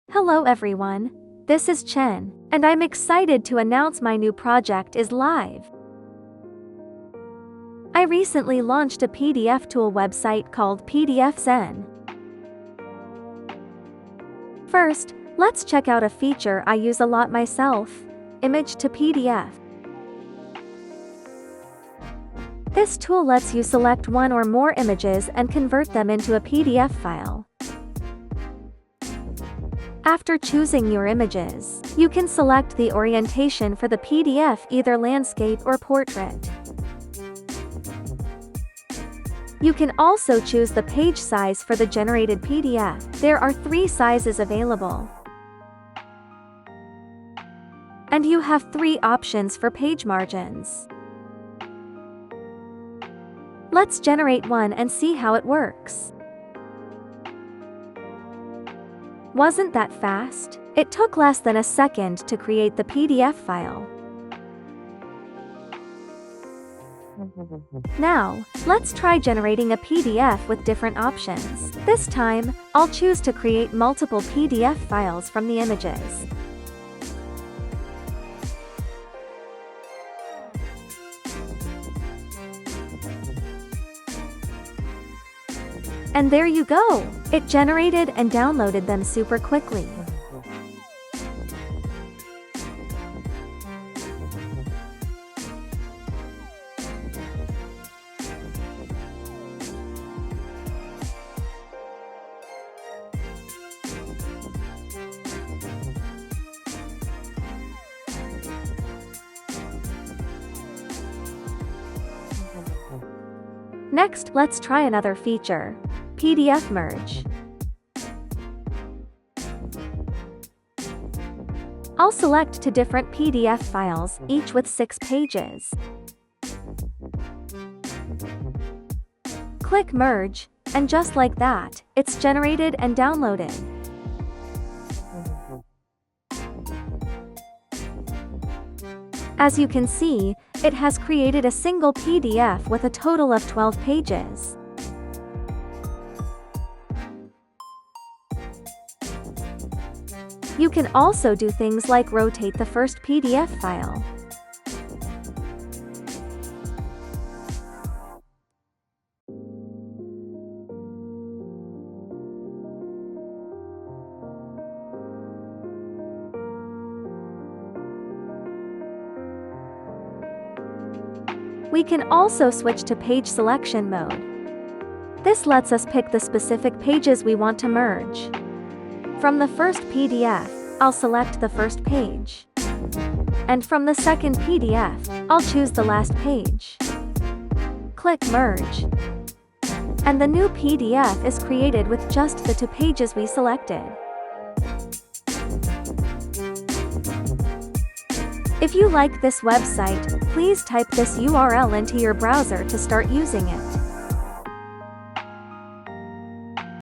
Hello everyone, this is Chen, and I'm excited to announce my new project is live. I recently launched a PDF tool website called PDF Zen. First, let's check out a feature I use a lot myself, image to PDF. This tool lets you select one or more images and convert them into a PDF file. After choosing your images, you can select the orientation for the PDF, either landscape or portrait. You can also choose the page size for the generated PDF. There are 3 sizes available. And you have 3 options for page margins. Let's generate one and see how it works. Wasn't that fast? It took less than a second to create the PDF file. Now, let's try generating a PDF with different options. This time, I'll choose to create multiple PDF files from the images. And there you go! It generated and downloaded them super quickly. Next, let's try another feature. PDF merge. I'll select 2 different PDF files, each with 6 pages. Click merge, and just like that, it's generated and downloaded. As you can see, it has created a single PDF with a total of 12 pages. You can also do things like rotate the first PDF file. We can also switch to page selection mode. This lets us pick the specific pages we want to merge. From the first PDF, I'll select the first page. And from the second PDF, I'll choose the last page. Click merge. And the new PDF is created with just the 2 pages we selected. If you like this website, please type this URL into your browser to start using it.